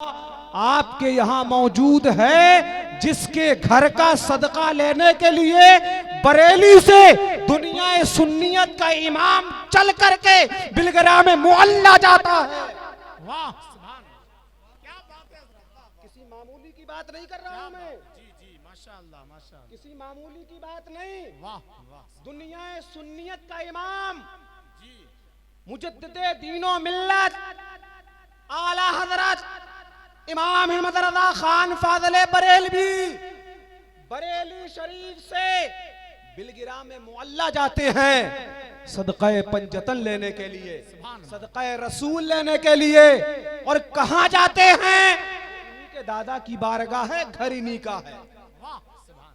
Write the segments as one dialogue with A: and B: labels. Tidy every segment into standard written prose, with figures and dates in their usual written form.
A: आपके यहाँ मौजूद है, जिसके घर का सदका लेने के लिए बरेली से दुनिया सुन्नियत का इमाम चल करके बिलगरा में मुअल्ला जाता है।
B: वाह सुभान, क्या बात है।
A: किसी मामूली की बात नहीं कर रहा हूं मैं,
B: जी जी माशाअल्लाह माशाअल्लाह,
A: किसी मामूली की बात नहीं।
B: वाह वाह
A: दुनिया सुन्नियत का इमाम
B: जी,
A: मुजद्दिदे दीनो मिल्लत आला हजरत इमाम अहमद रज़ा खान फाज़िले बरेलवी बरेली शरीफ से बिलगिरा में मुअल्ला जाते हैं सदक़े पंजतन लेने के लिए, सदक़े रसूल लेने के लिए। और कहां जाते हैं? उनके दादा की बारगाह है, घर इन्हीं का है।
B: वाह सुभान,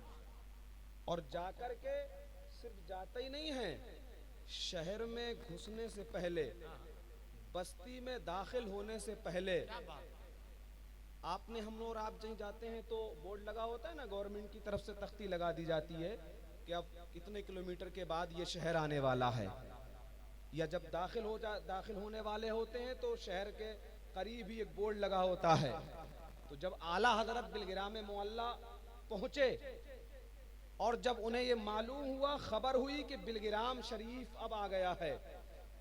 A: और जाकर के सिर्फ जाते ही नहीं है, शहर में घुसने से पहले, बस्ती में दाखिल होने से पहले, आपने हम और आप जहीं जाते हैं तो बोर्ड लगा होता है ना, गवर्नमेंट की तरफ से तख्ती लगा दी जाती है कि अब इतने किलोमीटर के बाद ये शहर आने वाला है। या जब दाखिल होने वाले होते हैं तो शहर के करीब ही एक बोर्ड लगा होता है। तो जब आला हजरत बिलगिरा में मुअल्ला पहुंचे और जब उन्हें ये मालूम हुआ, खबर हुई कि बिलगिराम शरीफ अब आ गया है,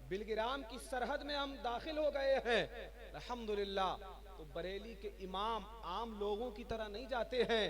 A: बिलगिराम की सरहद में हम दाखिल हो गए हैं, अल्हम्दुलिल्लाह, तो बरेली के इमाम आम लोगों की तरह नहीं जाते हैं,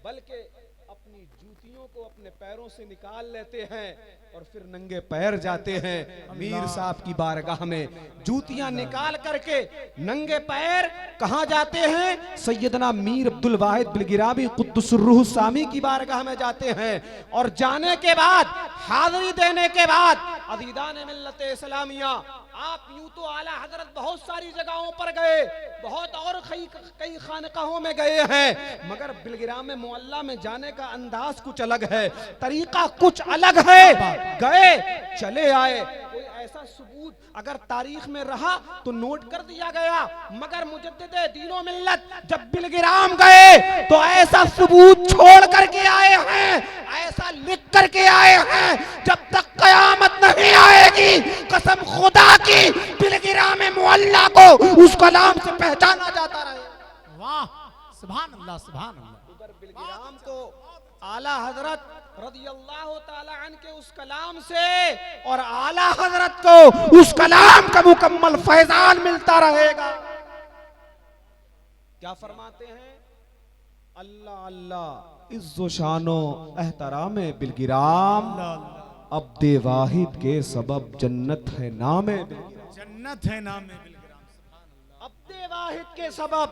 A: बल्कि अपनी जूतियों को अपने पैरों से निकाल लेते हैं और फिर नंगे पैर जाते हैं मीर साहब की बारगाह में। जूतियां निकाल करके नंगे पैर कहां जाते हैं? सैयदना मीर अब्दुल वाहिद बिलगिरामी कुद्दुस रूह सामी की बारगाह में जाते हैं। और जाने के बाद, हाज़री देने के बाद, अज़ीज़ान मिल्लत इस्लामिया, आप यूं तो आला हजरत बहुत सारी जगहों पर गए, बहुत और कई खानकाहों में गए हैं, मगर बिलगिरा में मुअल्ला में जाने का अंदाज कुछ अलग है, तरीका कुछ अलग है। गए, चले आए, कोई ऐसा सबूत अगर तारीख में रहा तो नोट कर दिया गया, मगर मुजद्दिदे दीनो मिल्लत जब बिलगिराम गए तो ऐसा सबूत छोड़ करके आए हैं, ऐसा लिख करके आए हैं, जब तक कयामत नहीं आएगी, कसम खुदा की, बिलगिरा में मुअल्ला को उस कलाम से पहचाना जाता रहे।
B: वाह सुभान अल्लाह सुभान अल्लाह।
A: उधर बिलगिराम को आला हजरत रज़ियल्लाहु ताला अन्हु के उस कलाम से और आला हजरत को उस कलाम का मुकम्मल फैजान मिलता रहेगा। क्या फरमाते हैं? अल्लाह अल्लाह इज्जो शानो एहतराम बिलगिराम, अब्दे वाहिद के सबब जन्नत है नामे बिलगिराम,
B: जन्नत है नाम में बिलगिराम, सुभान अल्लाह।
A: अब्दे वाहिद के सबब।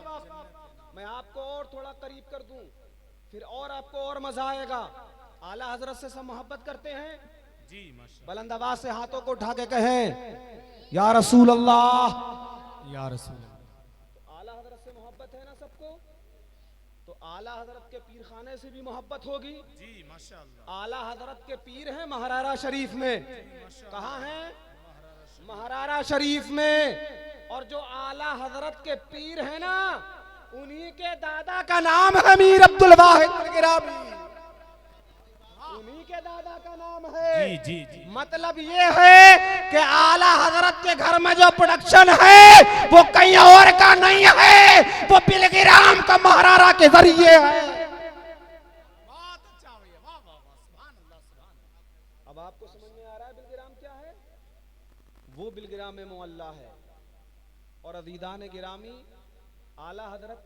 A: मैं आपको और थोड़ा करीब कर दूं, फिर और आपको और मजा आएगा। आला हजरत से सब मोहब्बत करते हैं
B: जी माशाअल्लाह,
A: बुलंद आवाज से हाथों को उठा के कहें या रसूल अल्लाह।
B: या रसूल,
A: आला हजरत से मोहब्बत है ना सबको, तो आला हजरत के पीर खाने से भी मोहब्बत होगी।
B: जी माशाअल्लाह,
A: आला हजरत के पीर हैं महारारा शरीफ में। कहाँ हैं? महारारा शरीफ में। और जो आला हजरत के पीर हैं ना, उन्हीं के दादा का नाम है मीर अब्दुल वाहिद बिलगिरामी, उन्हीं के दादा का नाम है।
B: जी जी जी,
A: मतलब ये है कि आला हजरत के घर में जो प्रोडक्शन है वो कहीं और का नहीं है, वो बिलगिराम का महारारा के जरिए है।
B: बहुत अच्छा भैया, वाह वाह वाह, सुभान अल्लाह सुभान अल्लाह।
A: अब आपको समझ में आ रहा है बिलगिराम क्या है? वो बिलगिराम में मुअल्ला है। और अज़ीज़ान गिरामी, आला हजरत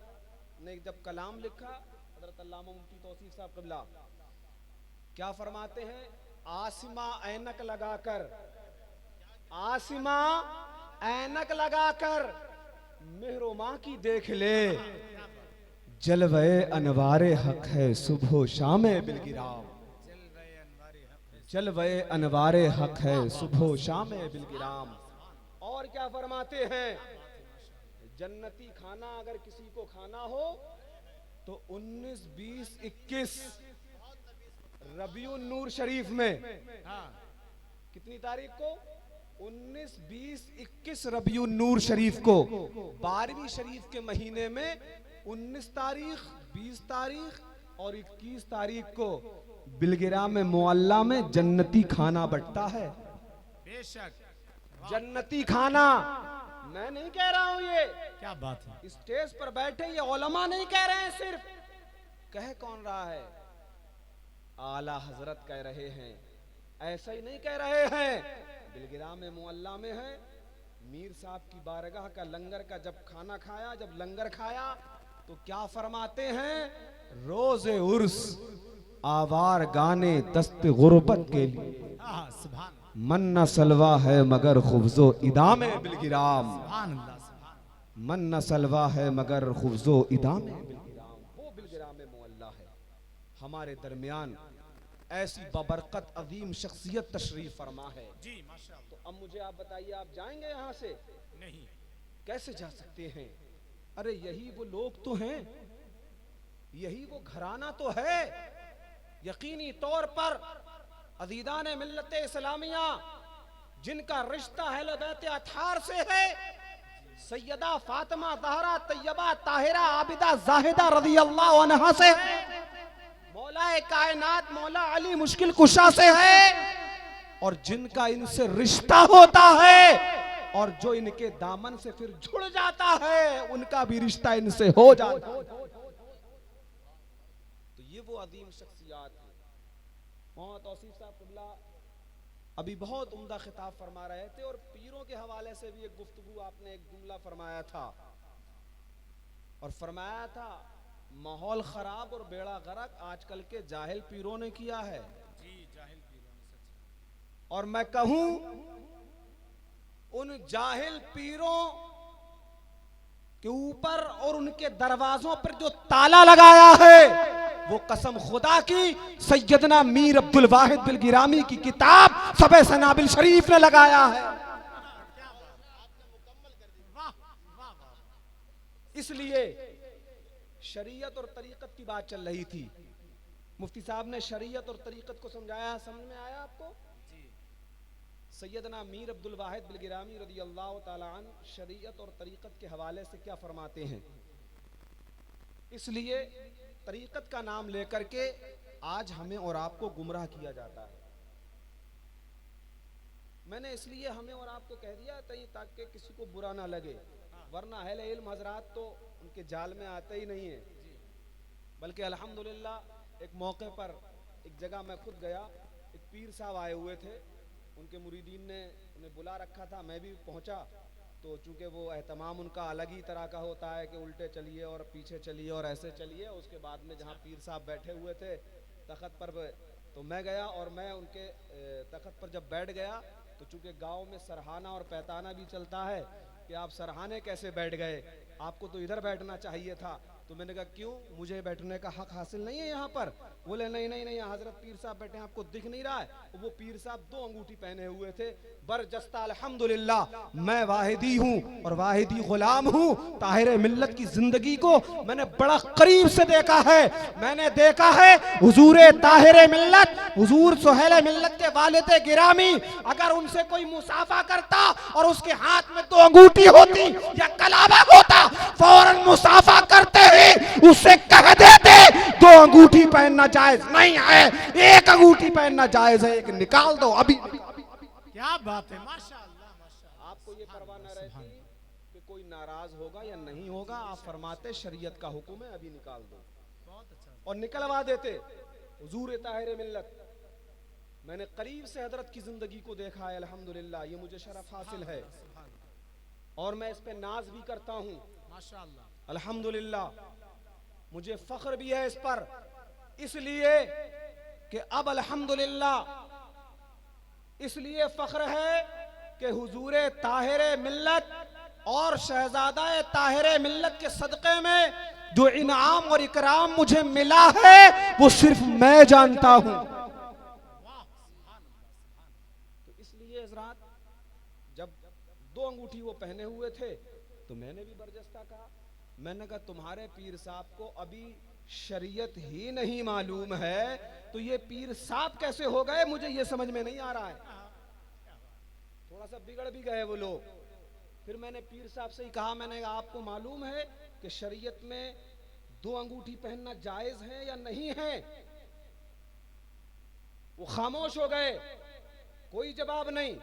A: ने जब कलाम लिखा, हजरत अल्लामा मुफ्ती तौसीफ साहब क़िबला क्या फरमाते हैं? आसिमा ऐनक लगाकर, आसिमा ऐनक लगाकर मेहरो माँ की देख ले, जलवे अनवारे हक है सुबह शाम बिलगिराम, जलवे अनवारे हक है सुबह शाम बिलगिराम। और क्या फरमाते हैं? जन्नती खाना अगर किसी को खाना हो तो 19, 20, 21 रबीउन नूर शरीफ में, कितनी तारीख को? 19, 20, 21 रबीउन नूर शरीफ को, 12वीं शरीफ के महीने में 19 तारीख, 20 तारीख और 21 तारीख को बिलगिरा में मुअल्ला में जन्नती खाना बंटता है।
B: बेशक,
A: जन्नती खाना मैं नहीं कह रहा हूं, ये
B: क्या बात है।
A: स्टेज पर बैठे ये उलमा नहीं कह रहे हैं, सिर्फ कह कौन रहा है? आला हजरत कह रहे हैं। ऐसा ही नहीं कह रहे हैं, बिलगिराम मुअल्ला में है, मीर साहब की बारगाह का लंगर का जब खाना खाया, जब लंगर खाया तो क्या फरमाते हैं? रोज़े उर्स आवार गाने दस्त गुर्बत के लिए,
B: सुभान
A: मन न सलवा है मगर खुब्जो इदामे बिलगिराम,
B: अल्लाह,
A: मन न सलवा है मगर खुब्जो इदामे बिलगिराम। वो बिलगिराम मुअल्ला है। हमारे दरमियान ऐसी बबरकत अजीम शख्सियत तशरीफ फरमा है
B: जी माशाअल्लाह।
A: तो अब मुझे आप बताइए, आप जाएंगे यहाँ से?
B: नहीं,
A: कैसे जा सकते हैं? अरे यही वो लोग तो हैं, यही वो घराना तो है। यकीनी तौर पर अजीदान मिल्लत इस्लामिया जिनका रिश्ता अहले बैत अतार से है, सैयदा फातिमा ज़हरा तैयबा ताहिरा आबिदा जाहिदा रज़ियल्लाहु अन्हा से, मौला कायनात मौला अली मुश्किल कुशा से है, और जिनका इनसे रिश्ता होता है और जो इनके दामन से फिर जुड़ जाता है, उनका भी रिश्ता इनसे हो जाता है। तो ये वो अजीम शख्सियात है। मौलाना तौसीफ साहब क़िबला अभी बहुत उम्दा खिताब फरमा रहे थे, और पीरों के हवाले से भी एक गुफ्तगू आपने एक जुमला फरमाया था, और फरमाया था माहौल खराब और बेड़ा गर्क आजकल के जाहिल पीरों ने किया है।
B: जी जाहिल पीरों ने सच।
A: और मैं कहूं उन जाहिल पीरों के ऊपर और उनके दरवाजों पर जो ताला लगाया है, वो कसम खुदा की सैयदना मीर अब्दुल वाहिद बिलगिरामी की किताब सबे सनाबिल शरीफ ने लगाया है।
B: वाह वाह वाह।
A: इसलिए शरीयत और तरीकत की बात चल रही थी, मुफ्ती साहब ने शरीयत और तरीकत को समझाया, समझ में आया आपको? सैयदना मीर अब्दुल वाहिद बिलगिरामी रज़ियल्लाहु ताला अन्हु शरीयत और तरीकत के हवाले से क्या फरमाते हैं। इसलिए तरीकत का नाम लेकर के आज हमें और आपको गुमराह किया जाता है। मैंने इसलिए हमें और आपको कह दिया ताकि किसी को बुरा ना लगे, वरना अहले इल्म हजरात तो उनके जाल में आते ही नहीं है। बल्कि अल्हम्दुलिल्लाह एक मौके पर एक जगह मैं खुद गया, एक पीर साहब आए हुए थे, उनके मुरीदीन ने उन्हें बुला रखा था, मैं भी पहुंचा। तो चूंकि वो एहतमाम उनका अलग ही तरह का होता है कि उल्टे चलिए और पीछे चलिए और ऐसे चलिए, उसके बाद में जहाँ पीर साहब बैठे हुए थे तख्त पर, तो मैं गया और मैं उनके तख्त पर जब बैठ गया तो चूंकि गांव में सरहाना और पैताना भी चलता है कि आप सरहाने कैसे बैठ गए, आपको तो इधर बैठना चाहिए था। तो मैंने कहा क्यों, मुझे बैठने का हक हासिल नहीं है यहाँ पर? बोले नहीं नहीं नहीं, हजरत पीर साहब बैठे हैं, आपको दिख नहीं रहा है? वो पीर साहब 2 अंगूठी पहने हुए थे। बरजस्ता अल्हम्दुलिल्लाह मैं वाहिदी हूँ और वाहिदी गुलाम हूँ। ताहिर मिल्लत की जिंदगी को मैंने बड़ा करीब से देखा है। मैंने देखा है हुजूर ताहिर मिल्लत, हुजूर सुहेल मिल्लत के वालिद गिरामी अगर उनसे कोई मुसाफा करता और उसके हाथ में 2 अंगूठी होती या कलावा होता, फौरन मुसाफा करते उससे कह देते 2 अंगूठी पहनना जायज नहीं है, 1 अंगूठी पहनना जायज है, 1 निकाल दो अभी।
B: क्या बात है, माशाअल्लाह माशाअल्लाह।
A: आपको ये परवाह न रहती कि कोई नाराज होगा या नहीं होगा, आप फरमाते शरीयत का हुक्म है अभी निकाल दो,
B: बहुत अच्छा।
A: और निकलवा देते। हुजूर ताहिर मिल्लत, मैंने करीब से हजरत की जिंदगी को देखा है, अल्हम्दुलिल्लाह ये मुझे शरफ हासिल है और मैं इस पे नाज भी करता हूँ
B: माशाअल्लाह।
A: अल्हम्दुलिल्लाह, मुझे फख्र भी है इस पर, इसलिए कि अब अल्हम्दुलिल्लाह इसलिए फख्र है कि हुजूर ताहिर मिल्लत और शहजादा ताहिर मिल्लत के सदक़े में जो इनाम और इकराम मुझे मिला है वो सिर्फ मैं जानता हूं। तो इसलिए हज़रात जब 2 अंगूठी वो पहने हुए थे तो मैंने भी बरजस्ता कहा, मैंने कहा तुम्हारे पीर साहब को अभी शरीयत ही नहीं मालूम है तो ये पीर साहब कैसे हो गए, मुझे ये समझ में नहीं आ रहा है। थोड़ा सा बिगड़ भी गए वो लोग। फिर मैंने पीर साहब से ही कहा, मैंने कहा आपको मालूम है कि शरीयत में 2 अंगूठी पहनना जायज है या नहीं है? वो खामोश हो गए, कोई जवाब नहीं।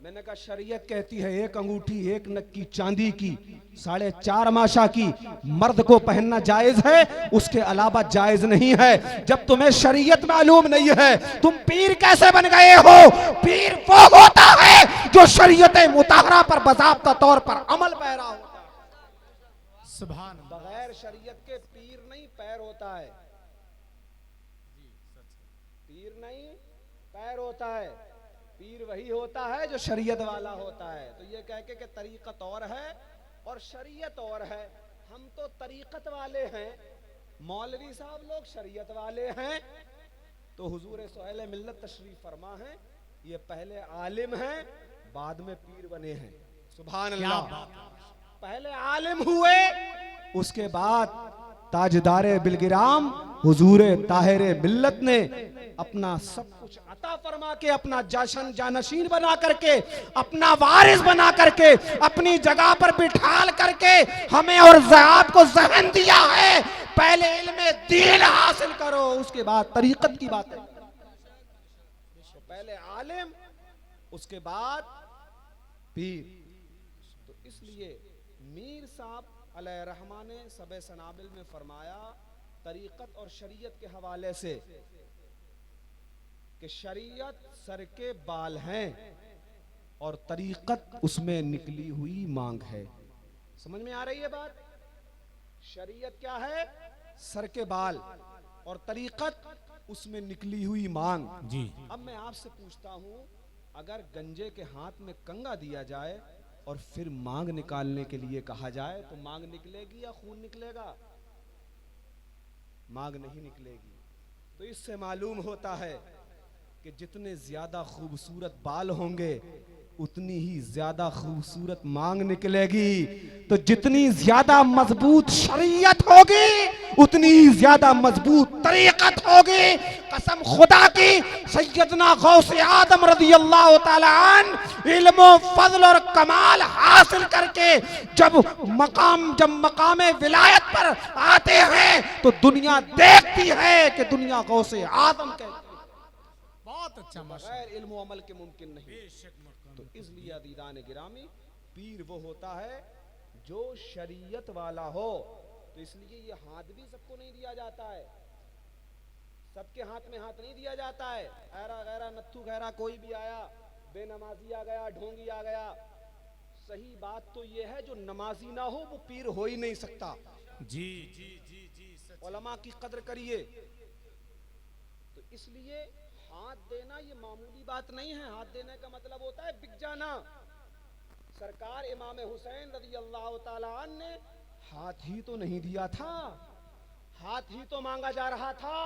A: मैंने कहा शरीयत कहती है एक अंगूठी एक नक्की चांदी की 4.5 माशा की मर्द को पहनना जायज है, उसके अलावा जायज नहीं है। जब तुम्हें शरीयत मालूम नहीं है तुम पीर कैसे बन गए हो? पीर वो होता है जो शरीयत मुताहरा पर बाज़ाब्ता तौर पर अमल पैरा होता है।
B: सुभान अल्लाह।
A: बगैर शरीयत के पीर नहीं पैर होता है, पीर नहीं पैर होता है। पीर वही होता है जो शरीयत वाला होता है। तो ये कह के कि तरीक़त और है और शरीयत और है, हम तो तरीक़त वाले हैं, मौलवी साहब लोग शरीयत वाले हैं। तो हुजूर सोहेल मिल्लत तशरीफ फरमा है, ये पहले आलिम हैं बाद में पीर बने हैं। सुभान अल्लाह। पहले आलिम हुए उसके बाद ताजदारे बिलगिराम हुजूर ताहिरे मिल्लत ने अपना सब कुछ अता फरमा के अपना जाशन जानशीन बना करके अपना वारिस बना करके अपनी जगह पर बिठाल करके हमें और आपको ज़हन दिया है, पहले इल्म दीन हासिल करो उसके बाद तरीक़त की बात है। तो पहले आलिम उसके बाद पीर। तो इसलिए मीर साहब अलैहिर्रहमान ने सबे सनाबिल में फरमाया तरीक़त और शरीयत के हवाले से कि शरीयत सर के बाल हैं और तरीक़त उसमें निकली हुई मांग है। समझ में आ रही है बात? शरीयत क्या है? सर के बाल और तरीक़त उसमें निकली हुई मांग
B: जी।
A: अब मैं आपसे पूछता हूं, अगर गंजे के हाथ में कंगा दिया जाए और फिर मांग निकालने के लिए कहा जाए तो मांग निकलेगी या खून निकलेगा? मांग नहीं निकलेगी। तो इससे मालूम होता है कि जितने ज्यादा खूबसूरत बाल होंगे उतनी ही ज्यादा खूबसूरत मांग निकलेगी। तो जितनी ज्यादा मजबूत शरीयत होगी उतनी ही ज्यादा मजबूत तरीक़त होगी। कसम खुदा की, सैयदना गौसे आदम रज़ियल्लाहु ताला अन्हु इल्म फज़ल और कमाल हासिल करके जब मकाम विलायत पर आते हैं तो दुनिया देखती है कि दुनिया गौसे आदम कहती है।
B: बहुत अच्छा माशाअल्लाह।
A: बगैर इल्म अमल के मुमकिन नहीं।
B: बेशक
A: तो इसलिए अदीदान गिरामी पीर वो होता है जो शरीयत वाला हो। तो इसलिए ये हाथ भी सबको नहीं दिया जाता है, सबके हाथ में हाथ नहीं दिया जाता है। ऐरा गैरा नत्थू गैरा कोई भी आया, बेनमाजी आ गया, ढोंगी आ गया। सही बात तो ये है जो नमाजी ना हो वो पीर हो ही नहीं सकता।
B: जी जी जी जी सच।
A: उलमा की कद्र करिए। तो इसलिए हाथ देना ये मामूली बात नहीं है। हाथ देने का मतलब होता है बिक जाना। सरकार इमाम हुसैन रज़ियल्लाहु ताला अन्हु ने हाथ ही तो नहीं दिया था, हाथ ही तो मांगा जा रहा था।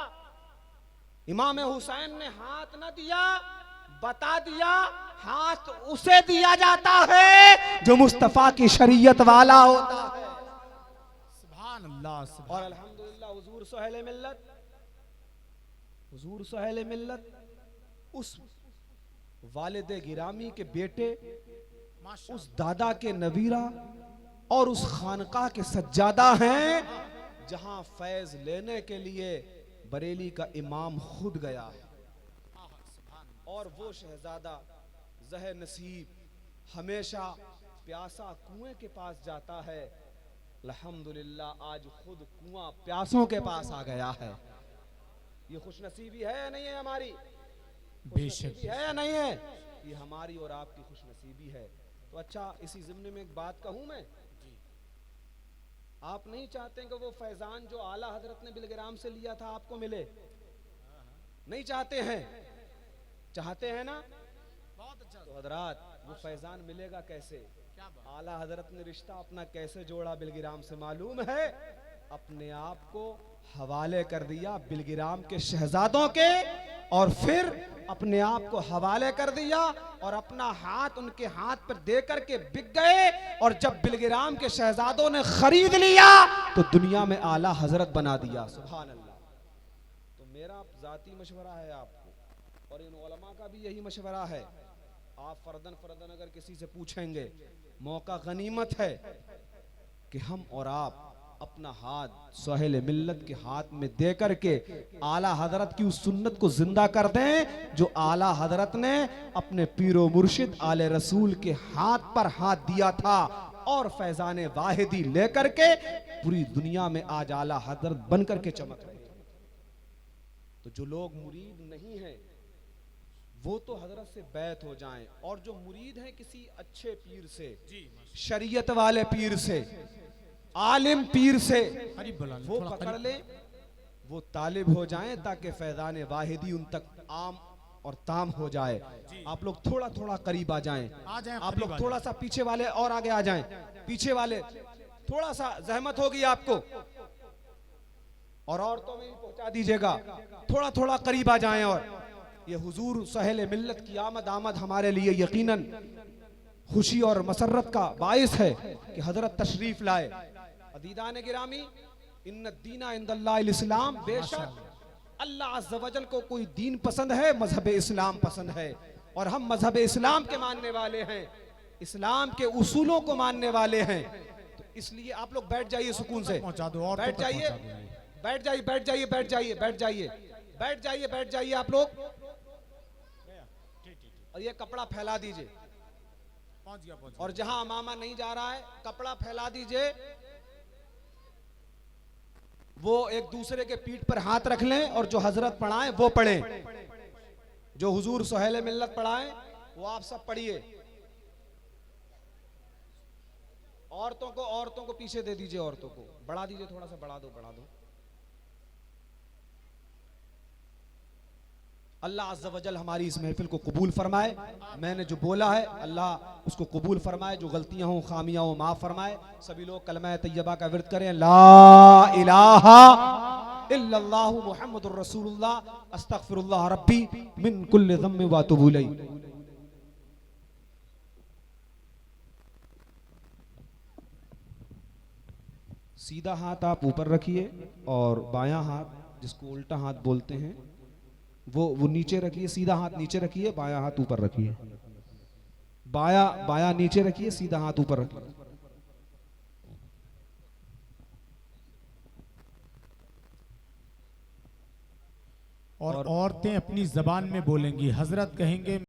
A: इमाम हुसैन ने हाथ न दिया, बता दिया हाथ उसे दिया जाता है जो मुस्तफा की शरीयत वाला होता है।
B: सुभान अल्लाह।
A: और अल्हम्दुलिल्लाह हुजूर सोहेल मिल्लत, हुजूर सोहेल मिल्लत उस वालिद गिरामी के बेटे, उस दादा के नवीरा और उस खानका के सज्जादा हैं जहां फैज लेने के लिए बरेली का इमाम खुद गया है। और वो शहजादा ज़हे नसीब हमेशा प्यासा कुएं के पास जाता है। अल्हम्दुलिल्लाह आज खुद कुआं प्यासों के पास आ गया है। ये खुशनसीबी है या नहीं है? हमारी
B: बेशक
A: है या नहीं है? ये हमारी और आपकी खुशनसीबी है। तो अच्छा, इसी ज़िम्ने में एक बात कहूं मैं, आप नहीं चाहते कि वो फैजान जो आला हजरत ने बिलगिराम से लिया था आपको मिले? नहीं चाहते हैं? चाहते हैं ना?
B: बहुत अच्छा।
A: तो हजरात वो फैजान मिलेगा कैसे?
B: क्या बात।
A: आला हजरत ने रिश्ता अपना कैसे जोड़ा बिलगिराम से मालूम है? अपने आप को हवाले कर दिया बिलगिराम के शहजादों के और फिर अपने आप को हवाले कर दिया और अपना हाथ उनके हाथ पर दे करके बिक गए। और जब बिलगिराम के शहजादों ने खरीद लिया तो दुनिया में आला हजरत बना दिया। सुभान अल्लाह। तो मेरा जाती मशवरा है आपको और इन उलमा का भी यही मशवरा है। आप फर्दन अगर किसी से पूछेंगे, मौका गनीमत है कि हम और आप अपना हाथ सोहेल मिल्लत के हाथ में दे करके आला हजरत की उस सुन्नत को जिंदा कर दें जो आला हजरत ने अपने पीरो मुर्शिद आले रसूल के हाथ पर हाथ दिया था, और फैजान वाहिदी लेकर के पूरी दुनिया में आज आला हजरत बन करके चमक रहे हैं। तो जो लोग मुरीद नहीं हैं वो तो हजरत से बैत हो जाएं, और जो मुरीद हैं किसी अच्छे पीर से, शरीयत वाले पीर से, आलिम पीर से, वो पकड़ ले, वो तालिब हो जाएं ताकि फैजान वाहिदी उन तक आम और ताम हो जाए। आप लोग थोड़ा थोड़ा करीब आ जाएं, आप लोग थोड़ा सा पीछे वाले और आगे आ जाएं, पीछे वाले थोड़ा सा जहमत होगी आपको, और औरतों में भी पहुंचा दीजिएगा, थोड़ा थोड़ा करीब आ जाएं। और ये हुजूर सोहेल मिल्लत की आमद हमारे लिए यकीनन खुशी और मसरत का बाइस है कि हजरत तशरीफ लाए। अदीदान गिरामी, इन्न दीना इंदल्लाहिल इस्लाम, बेशक अल्लाह अज़्ज़ व जल को कोई दीन पसंद है, मजहब इस्लाम पसंद है, और हम मजहब इस्लाम के मानने वाले हैं, इस्लाम के उसूलों को मानने वाले हैं। तो इसलिए आप लोग बैठ जाइए सुकून से, बैठ जाइए, बैठ जाइए, बैठ जाइए, बैठ जाइए, बैठ जाइए, बैठ जाइए, बैठ जाइए आप लोग, और ये कपड़ा फैला दीजिए, और जहां अमामा नहीं जा रहा है कपड़ा फैला दीजिए, वो एक दूसरे के पीठ पर हाथ रख लें, और जो हजरत पढ़ाएं वो पढ़ें, जो हुजूर सोहेल मिल्लत पढ़ाएं वो आप सब पढ़िए। औरतों को पीछे दे दीजिए, औरतों को बढ़ा दीजिए, थोड़ा सा बढ़ा दो, बढ़ा दो। अल्लाह अज़्ज़ व जल हमारी इस महफिल को कबूल फरमाए। मैंने जो बोला है अल्लाह उसको कबूल फरमाए, जो गलतियां हों खामियां हों माफ फरमाए। सभी लोग कलमा तैयबा का विर्द करें, ला इलाहा इल्लल्लाहु मुहम्मदुर रसूलुल्लाह अस्तगफिरुल्लाह रब्बी मिन कुल्लि ज़म्बिन व अतूबु इलैह। सीधा हाथ आप ऊपर रखिए, और बायां हाथ जिसको उल्टा हाथ बोलते हैं वो नीचे रखिए, सीधा हाथ नीचे रखिए, बायां हाथ ऊपर रखिए, बायां नीचे रखिए, सीधा हाथ ऊपर रखिए।
B: और औरतें अपनी जबान में बोलेंगी, हजरत कहेंगे